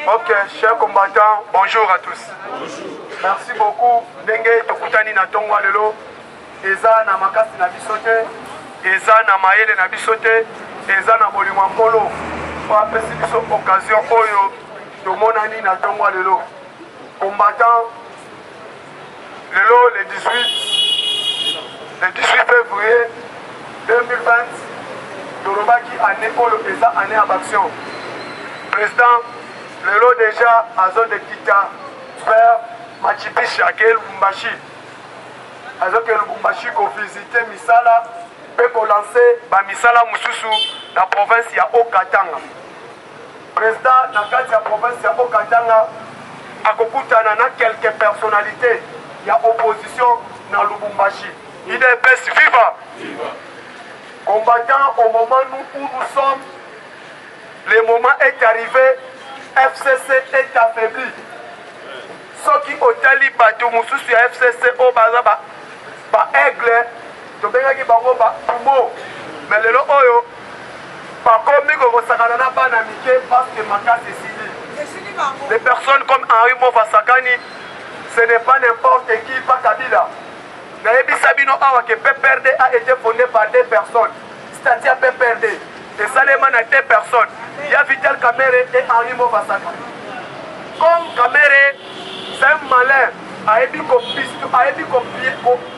Ok, chers combattants, bonjour à tous. Merci beaucoup. Ndenge tokutani na tongwa lelo. Eza na makasi na bisote, eza na mayele na bisote, eza na bolimwa mpolo. Pour apesi biso occasion oyo tomonani na tongwa lelo. Combattants, lelo le 18 février 2020, Torobaki année oyo eza année à action. Président, lelo déjà à zone de Kita, vers Machipishi, à Lubumbashi. À zone de Lubumbashi, qu'on visite Misala, pour lancer Misala Moussousou, la province ya Okatanga. Président, dans la province ya Okatanga, à Kokutana, na quelques personnalités, il y a opposition dans Lubumbashi. IDPS, viva! Combattant au moment où nous sommes, le moment est arrivé, FCC est affaibli. Ceux qui ont tali bateau, Moussous ya FCC, au bazaba, ba aigle, to bengaki bango ba tumbo. Mais le oyo, par contre, nous sakana ba na mike parce que Maka c'est Sidi. Des personnes comme Henri Mofasakani, ce n'est pas n'importe qui, pas Kabila. Naebi Sabino Awa que PPRD a été fondé par des personnes, c'est-à-dire PPRD. Et Saleman a deux personnes. Il y a Vital Kamere et Henri Mofasakani. Comme Kamere, c'est un malin. Aebi Kopisto, Aebi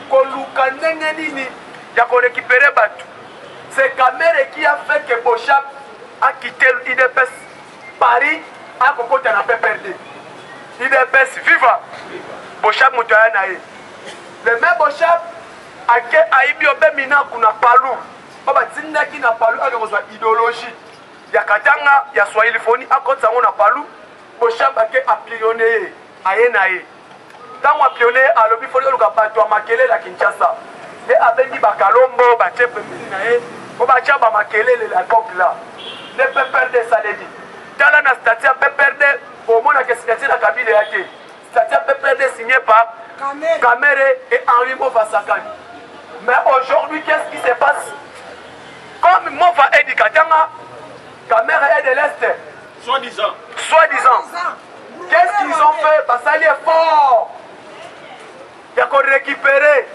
Kolukanengenini, il a récupéré Batou. C'est Kamere qui a fait que Bochap a quitté l'IDPS Paris à Kokota na PPRD. IDPS, viva! Bochap Moutayanae. Le même Bochap a Aïbi Obemina kuna Palou. Baba Tindaki na Palou a besoin idéologie. Il y a Katanga, il y a Swahiliphonie, à côté de Palou. Bochap a pionnier, Ayenae. Quand on a pionnier, à l'objet, il faut que Makele la Kinshasa. Et avec dit Bakalombo, Bachepe Milinae, on va dire Makele la COP là. Ne peut perdre ça, les dit. Dans la statue, peut perdre au moins la signature de la cabine de la T. Statue peut perdre signé par Kamere et Henri Mofasakani. Mais aujourd'hui, qu'est-ce qui se passe? Comme Mofa est du Katanga, Kamere est de l'Est. Soi-disant. Qu'est-ce qu'ils ont fait? Parce qu'il est fort. Il y a qu'on récupérer.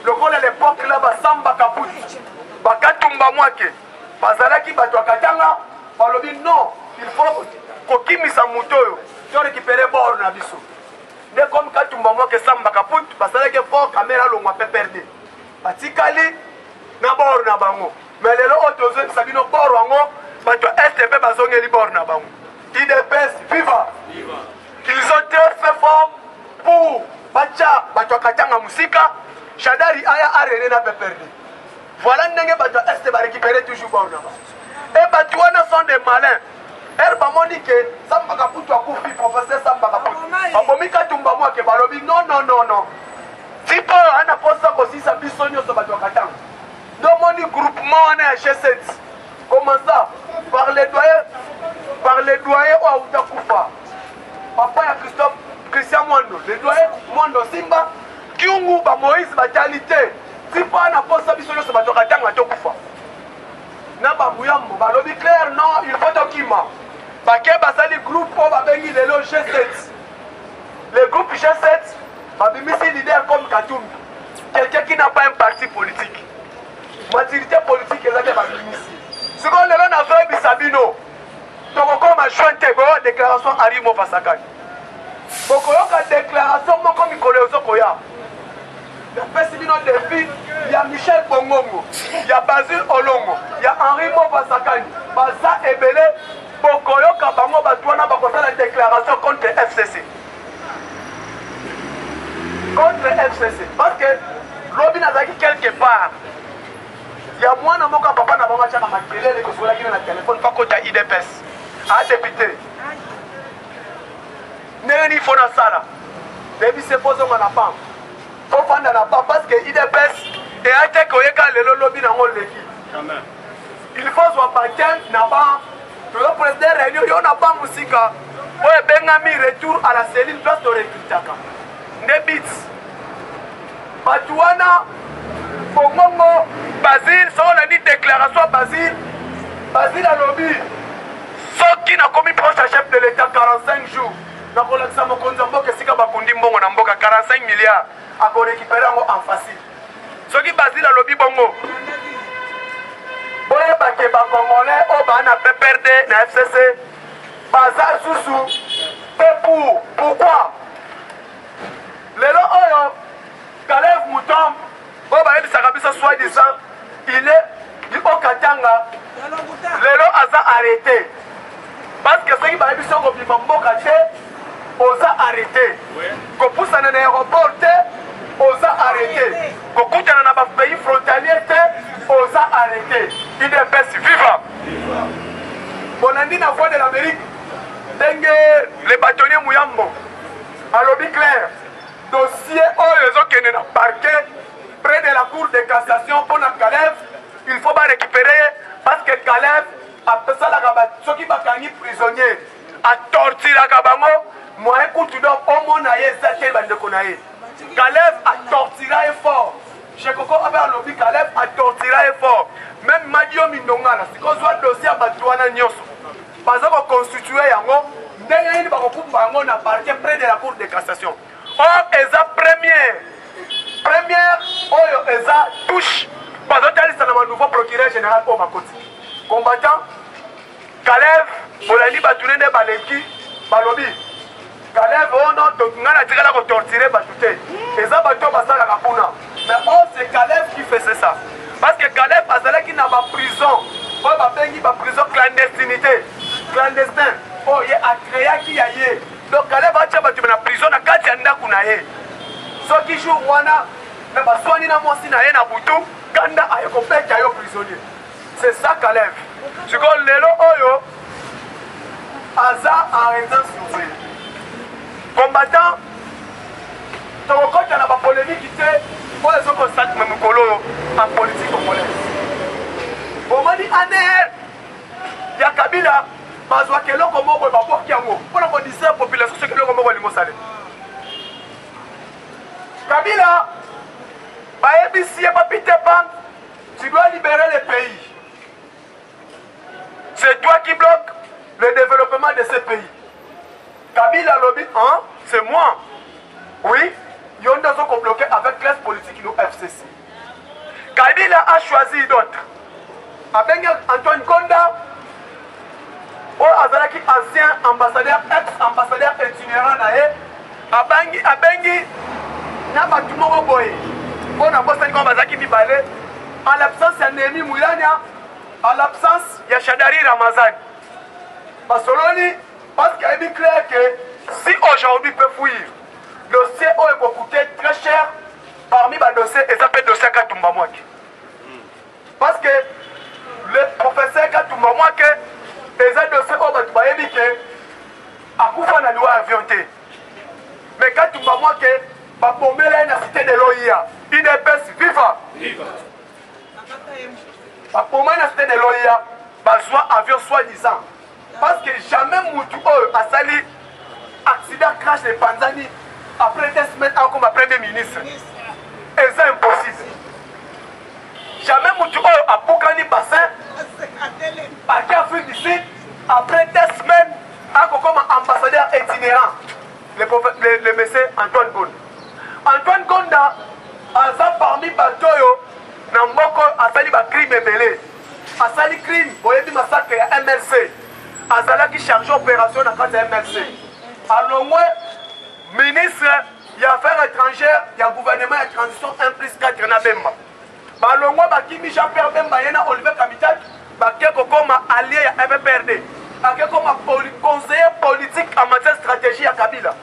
Le rôle à l'époque là, Samba Kaput. Bakatumba Mwake. Bazalaki Batwa Katanga. Balobi non. Il faut Kokimisa Mutoyo. Tu as récupéré Bord Nabiso. Dès comme Katumba Mwake Samba Kaput. Bazalaki fort, caméra l'on peut perdre. Batikali, Nabor Nabango. Mais les autres, Sabino Bor Wango. Batwa STP Bazongeli Bor Nabango. IDPS, viva! Ils ont très fait fort pour Bacha, Batwa Katanga Musika, Chadari Aya Arene n'a pas perdu. Voilà Nenge Batwa Est va récupérer toujours Bornaba. Et Batouana sont des malins. Herba Monique, Samba Kaputu a coupi, professeur Samba Kaputu. Abomika Tumbamwa ke Balobi, non. Tipo, on a posé aussi sa bisonio sur Batwa Katanga. Dans mon groupement, on est à G7. Comment ça? Par les doyens au Aoudakoufa. Papa ya Christian Mwando, les doyens Mwando Simba, Kiungu, Moïse, Batalité. Si pas na posa biso yo sabato katanga tokufa. Na bambuyambo, balobi clair non, il faut document. Baké basali groupe o babengi lelo G7. Le groupe G7, babimisi leader comme Katumbi. Quelqu'un qui n'a pas un parti politique. Maturité politique est là que babimisi. Ce qu'on lelo na fait Bisabino. Donc comme a jointé une déclaration Henri Mofasakani. Bokoyoka déclaration moko mikolo ozokoya. Il y a Pessimino Défi, il y a Michel Bongongo, il y a Basile Olongo, il y a Henri Mofasakani, Baza Ebele, Bokoyoka Bango Batouana Bakosa la déclaration contre FCC. Contre FCC. Parce que l'Obi n'a pas quelque part. Il y a moins de monde que papa n'a pas marché à ma télé, que sur la gueule de téléphone, pas côté IDPS. À député. N'est-ce pas dans ça là? Depuis c'est posé mon appart. Faut prendre la part parce que IDPS et à tes collègues le lobby dans mon équipe. Il faut soit partir n'a pas. Le président réunion, il n'a pas musique. Ouais, Benami retour à la cellule place de Rekitaka. Nebits. Batouana, Fongongo, Basile, ça on a dit déclaration Basile. Basile à lobby. soki nakomi proche ya chef de l'état 45 jours nakolakisa mokonzi ya mboka esika bakundi mbongo na mboka 45 milliards akorécupere yango en facile soki Basile alobi bongo boyebake bakongolais oyo baa na PPRD na FCC baza susu mpe pourquoi lelo oyo Caleb Moutombe oyo bayebisaka biso soi-disant il est du Haut-Katanga lelo aza arrêté parce que soki bayebi so kobima mboka te oza arrêté kopusana na aéroport te oza arrêté kokutana na bapays frontalier te oza arrêté UDPS viva bonandi na voie de l'Amérique ndenge le bâtonnier Muyambo alobi clair dossier oyo ezokende na parquet près de la cour de cassation pour na Caleb il faut pas récupérer parce que Caleb apesalaka soki bakangi prisonnier atortiraka bango moyen kutu donc omona ye eza te bandeko na ye Caleb atortira ye fort Chekoko abe alobi Caleb atortira ye fort même Madio Mindongala sikozwa dossier ya bato wana nyonso baza koconstitue yango ndenge nini bakokumba yango na parquet près de la cour de cassation or eza première oyo eza touche bazotalisa na nouveau procureur général oyo bakoti combattant Caleb bolandi batune nde baleki balobi Caleb ono nga na tikala kotortire bato te eza bato basalaka kuna mais or c'est Caleb qui faisait ça parce que Caleb azalaki na baprison oyo babengi baprison clandestin oyo ye akreaki ya ye donc Caleb atia bato na prison na kati ya ndako na ye soki jour wana na baswani na mwasi na ye na butu kanda aye kopeka yo prisonnier c'est ça Caleb sikoyo lelo oyo aza en résidence surveillée combattant tokokota na bapolémique te oyo ezokosatma mikolo en politique congolaise bomoni aner ya Kabila bazwaka eloko moko baboki yango mpona kodisere population soki eloko moko elingi osale Kabila bayebisi ye papite pam tu dois libérer le pays c'est toi qui bloque le développement de ce pays Kabila lobby, hein? C'est moi. Oui, il y a des gens bloqués avec classe politique au FCC. Kabila a choisi d'autres. Avec Antoine Konda, Azalaki ancien ambassadeur, ex-ambassadeur itinérant naé, Abengi, Nabatumo Boy, on a posté comme Azaki Mibale, en l'absence de Némi Moulania, en l'absence de Chadari Ramazan. Barcelone, parce qu'il est clair que si aujourd'hui peut fuir, le dossier peut coûter très cher parmi les dossiers et ça peut être le dossier Katumba Mwake. Parce que le professeur Katumba Mwake, les dossiers ont dit que à Koufa na loi avion. Mais Katumba Mwake, va bomber la cité de l'OIA. UDPS viva. Va bomber la cité de l'OIA, besoin avion soi-disant. Parce que jamais Moutou a sali accident crash de Panzani après 2 semaines comme premier ministre. Et c'est impossible. Jamais Moutou a Poukani bassin à Afrique du Sud après 2 semaines comme ambassadeur itinérant. Le monsieur Antoine Gonda. Antoine Gonda a parmi Batoyo Namboko a sali crime belé. A sali crime, vous voyez du massacre à MLC. Azala qui charge opération dans le MLC. Alors moi, ministre des Affaires étrangères, il y a gouvernement de transition 1 plus 4 na Bemba. Alors moi, Kimi Jean-Pierre Bemba, il y a Olivier Kamitat, qui est comme allié à FPRD, qui est comme conseiller politique en matière de stratégie à Kabila.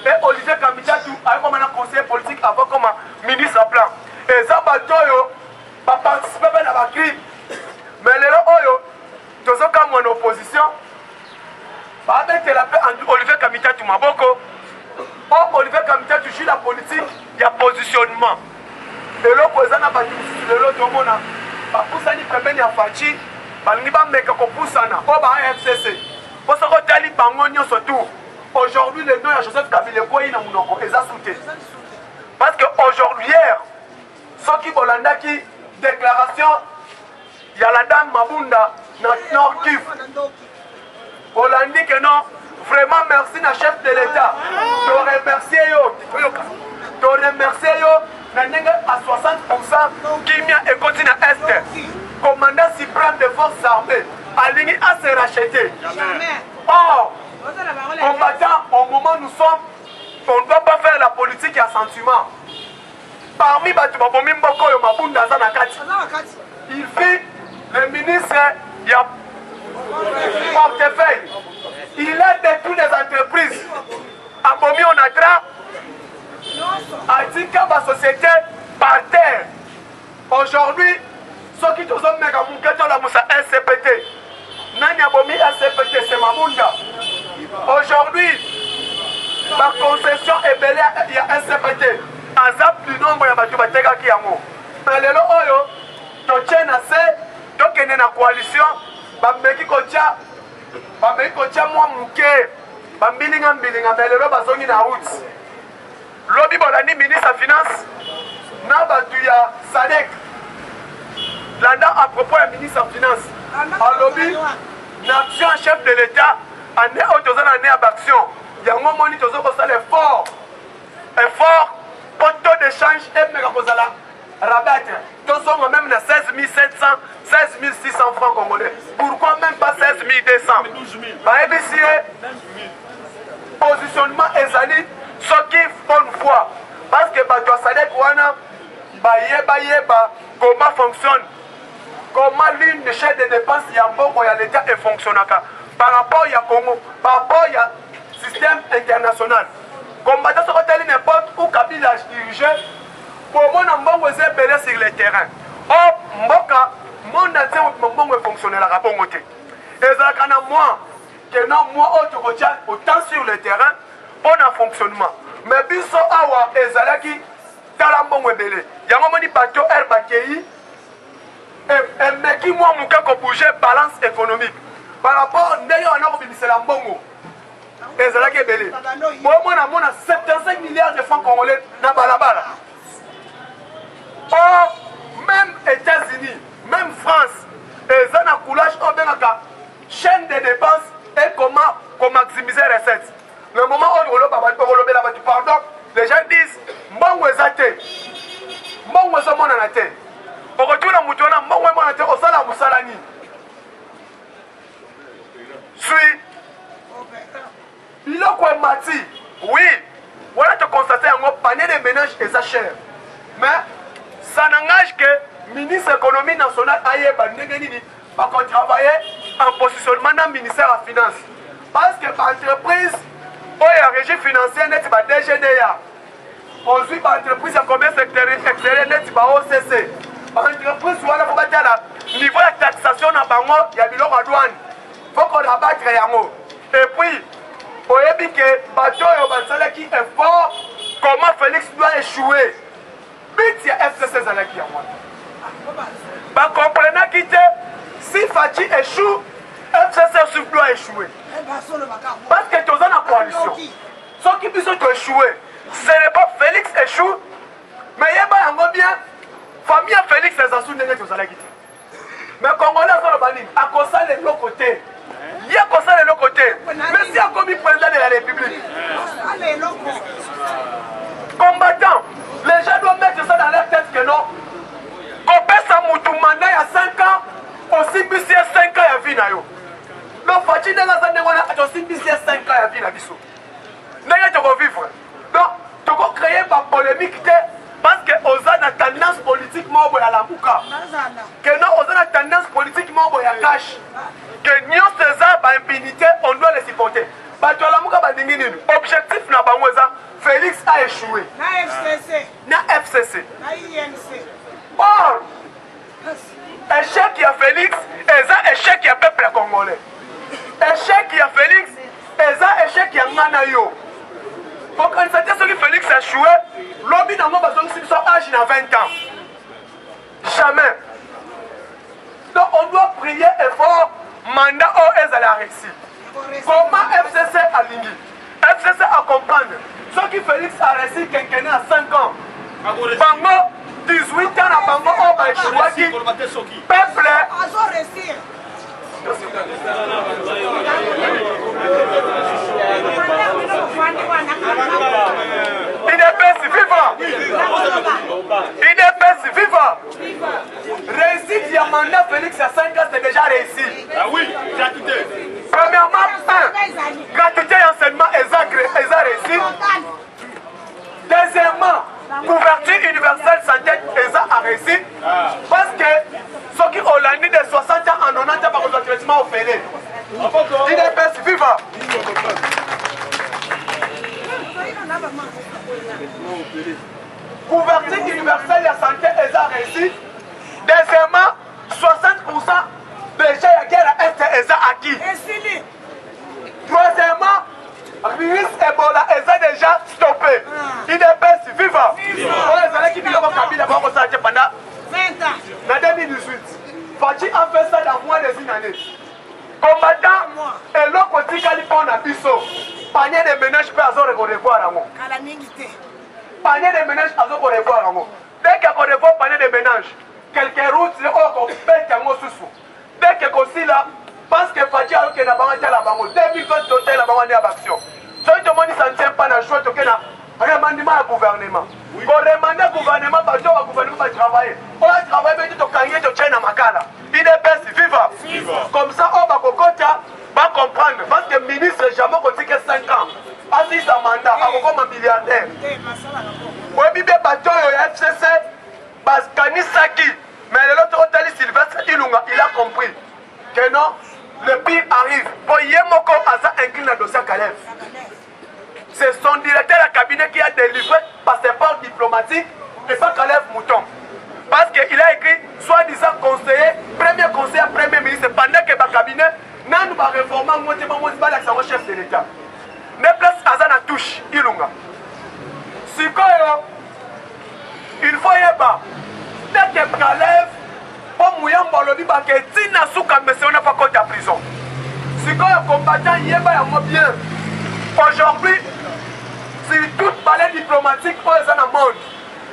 Et Olivier Kamitat, comme un conseiller politique avant comme ministre à plan. Et ça, va participer à la crime. Mais les gens, tous ceux qui sont en opposition, avec Olivier Kamitat Maboko, Olivier Kamitat joue la politique, il y a positionnement. Et l'opposant n'a pas dit que l'autre monde a poussé ni pembeni à Fachi, ni pas mec qu'on pousse na, FCC. Pour ce que tu as dit, surtout. Aujourd'hui, le nom de Joseph Kabila est dans mon nom, et ça soutient. Parce qu'aujourd'hui, hier, ceux qui ont qui déclaration, il y a la dame Mabunda, dans Nord Kivu. Hollandi que non, vraiment merci na chef de l'État. Tu remercier yo, tu remercier yo, na ndenge à 60% qui vient et continue à Est. Commandant suprême des forces armées, aligné à se racheter. Or, combattant, au moment où nous sommes, on ne doit pas faire la politique à sentiment. Parmi il fait le ministre, il y a portefeuille. Il a détruit les entreprises. Abomi Onatra a dit que la société par terre. Aujourd'hui, ceux qui sont mis à la SCPT, Nani Abomi SCPT, c'est Mamunda. Aujourd'hui, la concession est belle, il y a SCPT. En zap du nombre, il y a des gens qui ont. Mais les gens, tu tiens assez, tu es dans coalition, tu moi mouké, bilinga, mais les gens sont dans route. Lobby Bolani, ministre des Finances, Nabatuya Sadek. Là-dedans, à propos du ministre des Finances, à lobby, l'action chef de l'État, en année d'action, il y a un moment où nous avons l'effort. Effort, pour taux d'échange, et Megapozala, rabattre. Nous sommes même à 16 700, 16 600 francs congolais. Pourquoi même pas 16 200? Par positionnement Ezali, ce qui font une fois. Parce que Bato Sadek Wana, comment fonctionne, comment l'une des chaînes de dépenses, il y a bon, il y a l'État et fonctionne. Par rapport à Congo, par rapport au système international. Combattant ce côté n'importe où Kabila dirigé, pour moi, on a besoin sur le terrain. Or, Mboka, mon entier fonctionne là, rapport au côté. Et ça, quand moi, que non, moi, autant sur le terrain, pour un fonctionnement. Mais biso awa ezalaki talambon webele. Yango moni bateau Airbakei et meki moi muka ko bouger balance économique. Par rapport ndenge on a obimisa la mbongo. Ezalaki ebele. Moi mona 75 milliards de francs congolais na balabala. Or même États-Unis, même France, ezana coulage au benaka chaîne de dépenses et comment maximiser les recettes. Le moment où on pardon, les gens disent Mbongo ezate, Mbongo ezomona na te. Okotuna mutu wana Mbongo emona te osala musalani. Suis biloko emati. Oui, voilà te constater un panier de ménage et ça cher. Mais ça n'engage que le ministre de l'économie nationale aille va travailler en positionnement dans le ministère de la Finance. Parce que l'entreprise il y a régie financière net ba DGDA. Aujourd'hui l'entreprise a combien extérieur net ba OCC. L'entreprise voilà faut battre là niveau de taxation na bango ya biloko à douane. Faut qu'on abattre yango. Et puis oyebi que bato yo basala qui est fort comment Félix doit échouer. But ya FCC zalaki ya moi. Ba comprenez qui si Fachi échoue FCC doit échouer. Parce que tu es dans la coalition. Ceux qui puissent échouer, ce n'est pas Félix échoue, mais il y a bien famille Félix les assous de l'État. Mais Congolais sont le banni, à cause de l'autre côté. Il y a cause de l'autre côté. Mais si on commis président de la République, combattant, les gens doivent mettre ça dans leur tête que non. Qu'on passe à Moutoumanda il y a 5 ans, aussi plus il y a 5 ans, il y a vu. Donc, Fatih n'a pas aussi mis 5 ans à vivre. N'a pas vivre. Donc, tu peux créer par polémique parce que on a une tendance politique à la bouca. Que non, on a une tendance politique à la cash. Que nous, ces arbres à impunité, on doit les supporter. Objectif n'a pas Félix a échoué. Na FCC. Or, échec qui a Félix, et échec qui a peuple congolais. Échec qui a Félix, et ça échec qui a Nanayo. Pour constater ce que Félix a échoué, l'objet d'un moment de son âge à 20 ans. Jamais. Donc on doit prier et fort, mandat au est à la réussite. Comment FCC a ligné? FCC a comprendre. Ce qui Félix a réussi quelqu'un à 5 ans. Bango, 18 ans à Bango, on va échouer. Peuple. IDPS viva! IDPS viva! Réussite du mandat Félix à 5 ans, c'est déjà réussi. Ah oui, gratuité. Premièrement, gratuité et enseignement, ils ont réussi. Deuxièmement, couverture universelle santé, ils ont réussi. Parce que ceux qui ont l'année de 60 ans en 90 ans par le traitement au Félix. IDPS viva! Couverture universelle de santé, ils ont réussi. Deuxièmement, 60% déjà la guerre à Est, ils ont acquis. Troisièmement, virus Ebola, ils ont déjà stoppé. IDPS viva! Ils allaient qui vivent au Kabila pendant 20 ans. En 2018, Fati a fait ça dans moins d'une année. Combattant, et l'autre côté, quand il prend un biseau, panier de ménage peut avoir revoir à moi. Panier de ménage à revoir à moi. Dès qu'il y a un panier de ménage, quelques routes, on pète un mot sous. Dès que aussi là, parce que Fati a eu la banque à la banque, 2020 total la banque à l'action. Ce qui demande, ça ne tient pas dans le choix de remandement au gouvernement. Pour remander au gouvernement, le gouvernement va travailler. On va travailler, mais tu as gagné de Tchèna Makala. IDPS viva. Comme ça, on va comprendre. Parce que le ministre, jamais qu'on dit que 5 ans. Assis sa mandat, comme un milliardaire. Oui, mais le FCC, Kanisaki, mais l'autre hôtel Sylvestre Ilunga, il a compris que non, le pire arrive. Pour Yemoko Asa incline le dossier Kalef. C'est son directeur de cabinet qui a délivré passeport diplomatique et pas Kalef Mouton. Parce qu'il a écrit, soi-disant conseiller, premier ministre, pendant que le cabinet n'a pas réformé, le chef de l'État. Ne place Azana touche, Ilunga. Il faut y avoir. Dès que Kalef, pour Mouyamba, le dit que Tina Souka, mais on n'a pas compte à prison. Si quand un combattant y est bien, aujourd'hui, si toute palais diplomatique pour les gens dans le monde,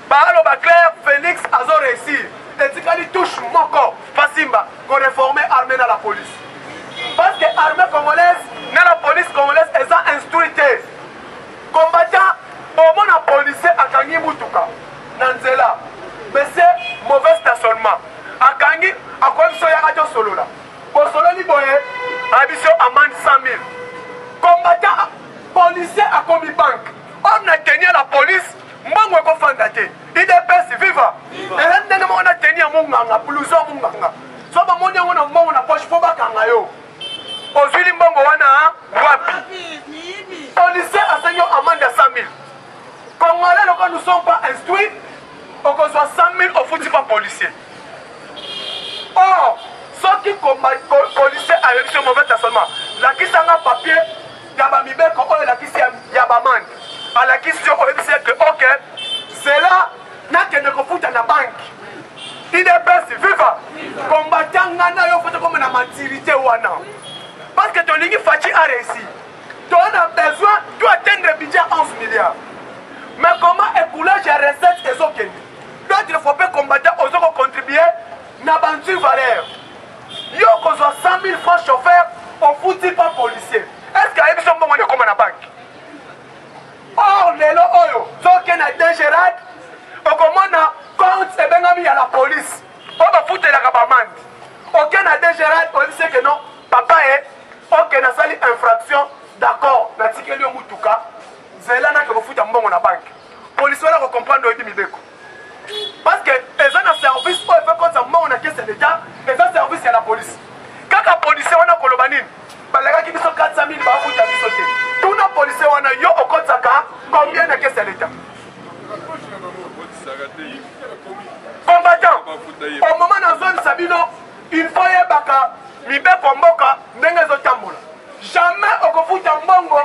Bahalo Baclair, Félix, Azo réussi. Et si quand il touche mon corps, Fassimba, qu'on réforme l'armée dans la police. Parce que l'armée congolaise, dans la police congolaise, elles ont instruité. Combattant, au moins la police à Kangi Moutuka, Nanzela. Mais c'est mauvais stationnement. À Kangi, à quoi il y a radio solo là. Pour solo Liboye, ambition amende 100 000. Combattant, policier à Komi Bank. On a tenu la police, Mbango ko fandate. IDPS viva. Et là, on a tenu à Munganga, Puluso Munganga. So ba monya on Mbango na poche fo bakanga yo. Ozuli Mbango wana wapi. Policier a saigné amende 100 000. Congolais, quand nous ne sommes pas instruits, on reçoit 100 000 au foot pas policier. Or, ceux qui combattent policiers à l'élection mauvais stationnement, la qui s'en a papier, il y a des gens qui y a des manques. À la question, on dit que ok, c'est là que nous fout dans la banque. IDPS viva. Combattant, il faut comme une maturité. Parce que ton ligne Fati a réussi. Tu as besoin d'atteindre le budget 11 milliards. Mais comment écouler les recettes et les d'autres faut pas combattre aux autres contribuer n'a pas de valeur. Yo qu'on soit 100 000 francs chauffeurs au foutu pas policier. Est-ce qu'il y a une somme de comme à la banque? Or, les lots oyo, ceux qui ont été gérés, au commandant, compte et bien mis à la police. On va foutre la cabamande. Aucun a été géré, on dit que non, papa est, aucun a sali infraction, d'accord, n'a tiqué le Moutouka, c'est là que vous foutez un bon à la banque. Police, on va comprendre le Dimideko. Parce que les gens ont service, on fait comme ça, on a caisse d'État, les gens service à la police. Quand la police, on a Kolobanine, les gars qui sont 400 000, bah, vous avez sauté. Tous nos policiers, on a yo au compte Saka, combien de caisse d'État? Combattant, au moment dans la zone Sabino, il faut y avoir Mibe Komboka, Nengezo Tambola. Jamais au Kofu Tambongo,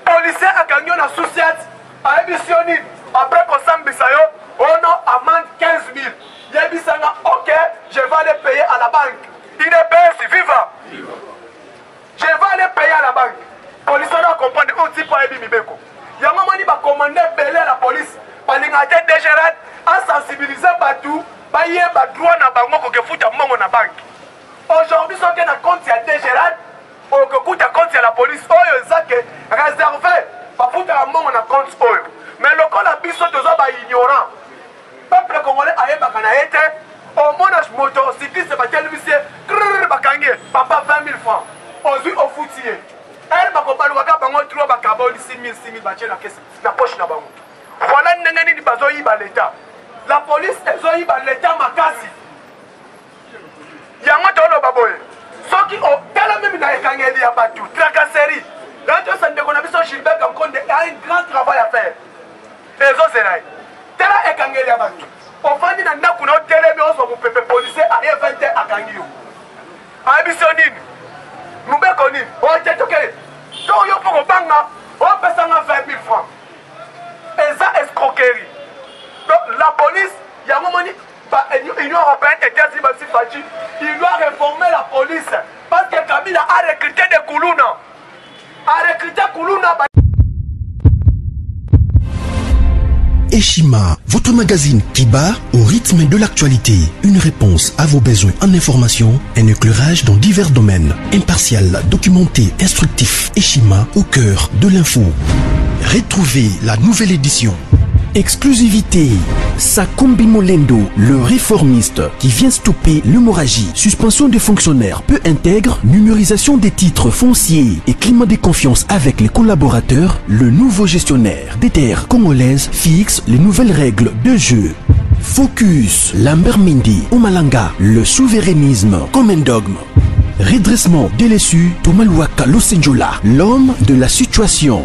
policier à Kanyon à Souciat, à Ebisioni, après qu'on s'ambisayo, on a amende 15 000. Yebisanga, ok, je vais aller payer à la banque. IDPS, viva. Je vais aller payer à la banque. Police doit comprendre, on ne dit pas Ebimibeko. Il y a un moment où il va commander belé à la police, par l'ingénieur dégéré, à sensibiliser partout, bailler droit na bango que fout à mon banque. Aujourd'hui, ce qui est un compte, c'est des Gérard. Au coût de compte, c'est la police. Oh, c'est réservé. Pas foutre un mot, on a compte. Mais le cas, la biso, deux hommes ignorants. Peuple congolais, aïe, bakana été. Au monage moto, cycliste, c'est pas tel lycée. Bakangé, papa 20 000 francs. Aujourd'hui, au foutier. Elle m'a compris, le gars, bango, trois bakabol, 6 000, 6 000, bâché la caisse, la poche na bango. Voilà, n'engani di bazo yiba l'État. La police, ils ont yiba l'État makasi. Yango tolo baboye. Ceux qui ont tellement même dans les kangeli à Batou, tracasserie. Là, tu sais, on a vu son Gilbert comme qu'on a un grand travail à faire. Les autres, c'est là. Tela et kangeli à Batou. On va dire que nous avons télé, mais on va vous faire policier à 20 à Kangio. À Bissonine, nous sommes connus. On a dit que si on a pour banga, on peut s'en 20 000 francs. Et ça, escroquerie. Donc, la police, il y a un moment, l'Union européenne était si fatiguée. Il doit réformer la police. Parce que Kabila a recruté des Koulouna. A recruté Koulouna. Eshima, votre magazine qui bat au rythme de l'actualité. Une réponse à vos besoins en information, un éclairage dans divers domaines. Impartial, documenté, instructif. Eshima au cœur de l'info. Retrouvez la nouvelle édition. Exclusivité. Sakumbi Molendo, le réformiste qui vient stopper l'hémorragie, suspension des fonctionnaires peu intègre, numérisation des titres fonciers et climat de confiance avec les collaborateurs, le nouveau gestionnaire des terres congolaises fixe les nouvelles règles de jeu. Focus, Lambert Mindi, Omalanga, le souverainisme comme un dogme. Redressement délaissé, Tomaluaka Losenjola, l'homme de la situation.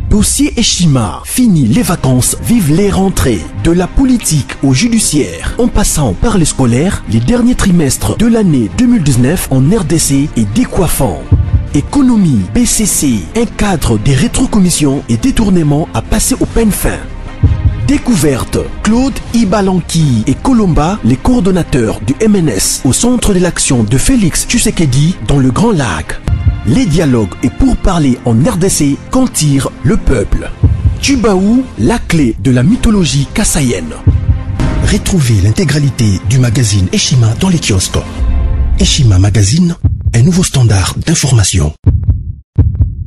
Dossier Eshima, fini les vacances, vive les rentrées. De la politique au judiciaire, en passant par les scolaires, les derniers trimestres de l'année 2019 en RDC est décoiffant. Économie, BCC, un cadre des rétrocommissions et détournements à passer au peine fin. Découverte, Claude Ibalanki et Colomba, les coordonnateurs du MNS au centre de l'action de Félix Tshisekedi dans le Grand Lac. Les dialogues et pourparlers en RDC qu'en tire le peuple. Tubaou, la clé de la mythologie kassaïenne. Retrouvez l'intégralité du magazine Eshima dans les kiosques. Eshima Magazine, un nouveau standard d'information.